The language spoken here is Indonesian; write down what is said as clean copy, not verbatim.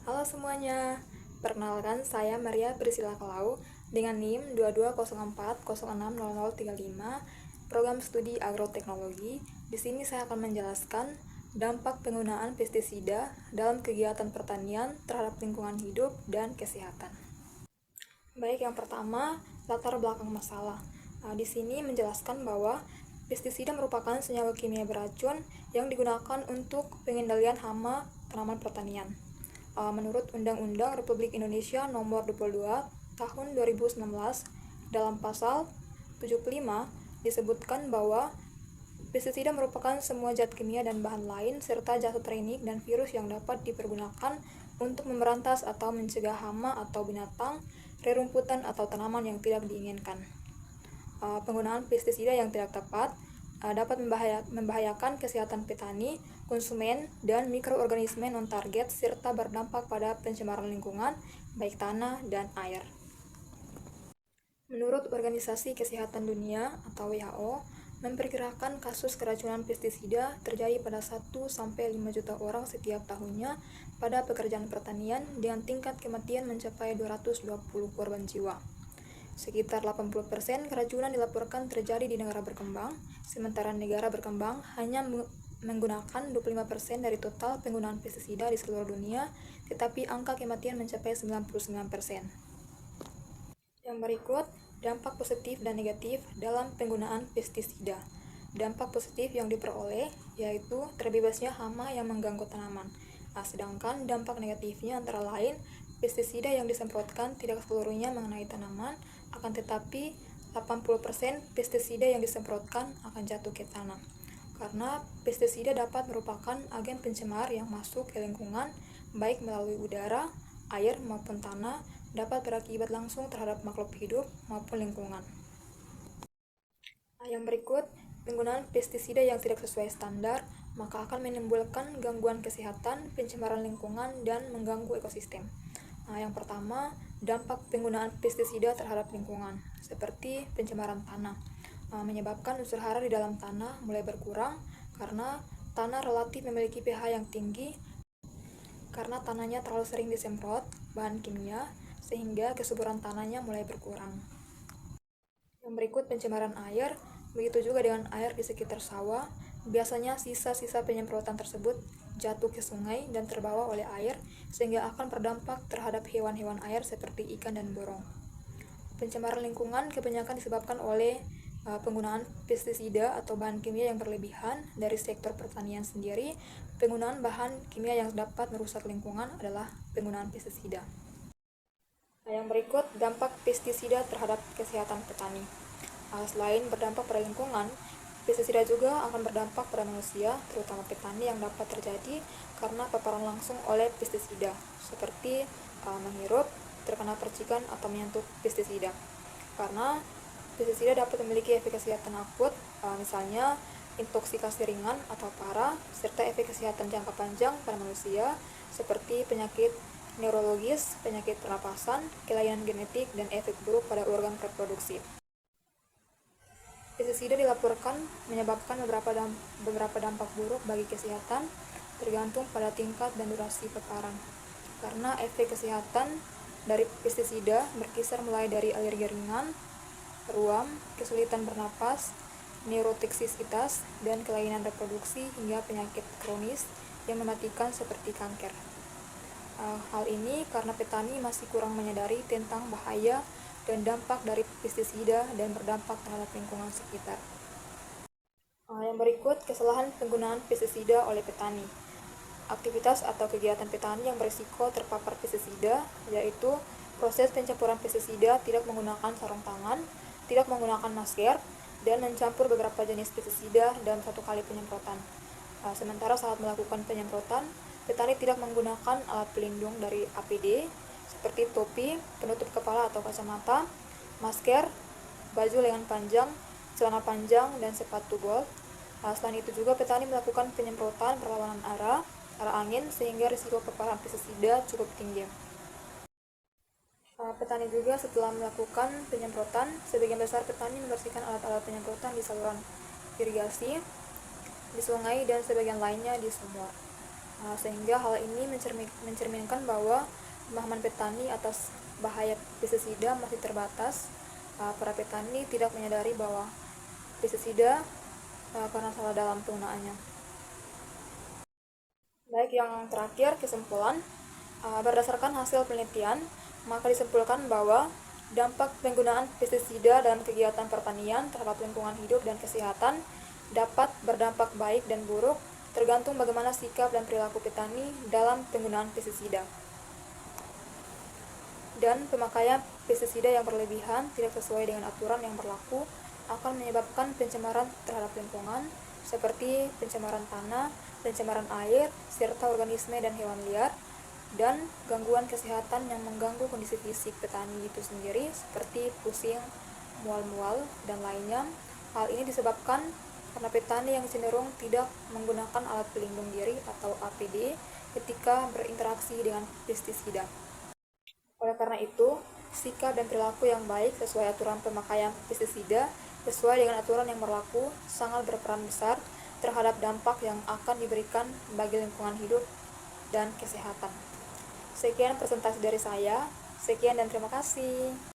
Halo semuanya, perkenalkan saya Maria Priscilla Kalau dengan NIM 2204060035, program studi agroteknologi. Di sini saya akan menjelaskan dampak penggunaan pestisida dalam kegiatan pertanian terhadap lingkungan hidup dan kesehatan. Baik, yang pertama, latar belakang masalah. Di sini menjelaskan bahwa pestisida merupakan senyawa kimia beracun yang digunakan untuk pengendalian hama tanaman pertanian. Menurut Undang-Undang Republik Indonesia Nomor 22 Tahun 2019, dalam pasal 75 disebutkan bahwa pestisida merupakan semua zat kimia dan bahan lain serta zat teknik dan virus yang dapat dipergunakan untuk memberantas atau mencegah hama atau binatang, rerumputan atau tanaman yang tidak diinginkan. Penggunaan pestisida yang tidak tepat dapat membahayakan kesehatan petani, konsumen, dan mikroorganisme non-target serta berdampak pada pencemaran lingkungan, baik tanah dan air. Menurut Organisasi Kesehatan Dunia atau WHO, memperkirakan kasus keracunan pestisida terjadi pada 1-5 juta orang setiap tahunnya pada pekerjaan pertanian dengan tingkat kematian mencapai 220 korban jiwa. Sekitar 80% keracunan dilaporkan terjadi di negara berkembang, sementara negara berkembang hanya menggunakan 25% dari total penggunaan pestisida di seluruh dunia, tetapi angka kematian mencapai 99%. Yang berikut, dampak positif dan negatif dalam penggunaan pestisida. Dampak positif yang diperoleh yaitu terbebasnya hama yang mengganggu tanaman. Sedangkan dampak negatifnya antara lain, pestisida yang disemprotkan tidak seluruhnya mengenai tanaman, akan tetapi 80% pestisida yang disemprotkan akan jatuh ke tanah. Karena pestisida dapat merupakan agen pencemar yang masuk ke lingkungan, baik melalui udara, air maupun tanah, dapat berakibat langsung terhadap makhluk hidup maupun lingkungan. Yang berikut, penggunaan pestisida yang tidak sesuai standar maka akan menimbulkan gangguan kesehatan, pencemaran lingkungan, dan mengganggu ekosistem. Yang pertama, dampak penggunaan pestisida terhadap lingkungan, seperti pencemaran tanah, menyebabkan unsur hara di dalam tanah mulai berkurang karena tanah relatif memiliki pH yang tinggi karena tanahnya terlalu sering disemprot bahan kimia sehingga kesuburan tanahnya mulai berkurang. Yang berikut, pencemaran air, begitu juga dengan air di sekitar sawah. Biasanya sisa-sisa penyemprotan tersebut jatuh ke sungai dan terbawa oleh air sehingga akan berdampak terhadap hewan-hewan air seperti ikan dan burung. Pencemaran lingkungan kebanyakan disebabkan oleh penggunaan pestisida atau bahan kimia yang berlebihan dari sektor pertanian sendiri. Penggunaan bahan kimia yang dapat merusak lingkungan adalah penggunaan pestisida. Yang berikut, dampak pestisida terhadap kesehatan petani. Selain berdampak pada lingkungan, pestisida juga akan berdampak pada manusia, terutama petani, yang dapat terjadi karena paparan langsung oleh pestisida, seperti menghirup, terkena percikan, atau menyentuh pestisida. Karena pestisida dapat memiliki efek kesehatan akut, misalnya intoksikasi ringan atau parah, serta efek kesehatan jangka panjang pada manusia, seperti penyakit neurologis, penyakit pernapasan, kelainan genetik, dan efek buruk pada organ reproduksi. Pestisida dilaporkan menyebabkan beberapa dampak buruk bagi kesehatan, tergantung pada tingkat dan durasi paparan. Karena efek kesehatan dari pestisida berkisar mulai dari alergi ringan, ruam, kesulitan bernapas, neurotoksisitas, dan kelainan reproduksi hingga penyakit kronis yang mematikan seperti kanker. Hal ini karena petani masih kurang menyadari tentang bahaya dan dampak dari pestisida dan berdampak terhadap lingkungan sekitar. Yang berikut, kesalahan penggunaan pestisida oleh petani. Aktivitas atau kegiatan petani yang berisiko terpapar pestisida yaitu proses pencampuran pestisida tidak menggunakan sarung tangan, tidak menggunakan masker, dan mencampur beberapa jenis pestisida dalam satu kali penyemprotan. Sementara saat melakukan penyemprotan, petani tidak menggunakan alat pelindung dari APD seperti topi, penutup kepala atau kacamata, masker, baju lengan panjang, celana panjang, dan sepatu bot. Selain itu juga petani melakukan penyemprotan perlawanan arah angin sehingga risiko paparan pestisida cukup tinggi. Petani juga setelah melakukan penyemprotan, sebagian besar petani membersihkan alat-alat penyemprotan di saluran irigasi, di sungai, dan sebagian lainnya di sumur. Sehingga hal ini mencerminkan bahwa pemahaman petani atas bahaya pestisida masih terbatas. Para petani tidak menyadari bahwa pestisida karena salah dalam penggunaannya. Baik, yang terakhir, kesimpulan. Berdasarkan hasil penelitian, maka disimpulkan bahwa dampak penggunaan pestisida dalam kegiatan pertanian terhadap lingkungan hidup dan kesehatan dapat berdampak baik dan buruk, tergantung bagaimana sikap dan perilaku petani dalam penggunaan pestisida. Dan pemakaian pestisida yang berlebihan tidak sesuai dengan aturan yang berlaku akan menyebabkan pencemaran terhadap lingkungan, seperti pencemaran tanah, pencemaran air, serta organisme dan hewan liar, dan gangguan kesehatan yang mengganggu kondisi fisik petani itu sendiri, seperti pusing, mual-mual, dan lainnya. Hal ini disebabkan karena petani yang cenderung tidak menggunakan alat pelindung diri atau APD ketika berinteraksi dengan pestisida. Oleh karena itu, sikap dan perilaku yang baik sesuai aturan pemakaian pestisida sesuai dengan aturan yang berlaku sangat berperan besar terhadap dampak yang akan diberikan bagi lingkungan hidup dan kesehatan. Sekian presentasi dari saya. Sekian dan terima kasih.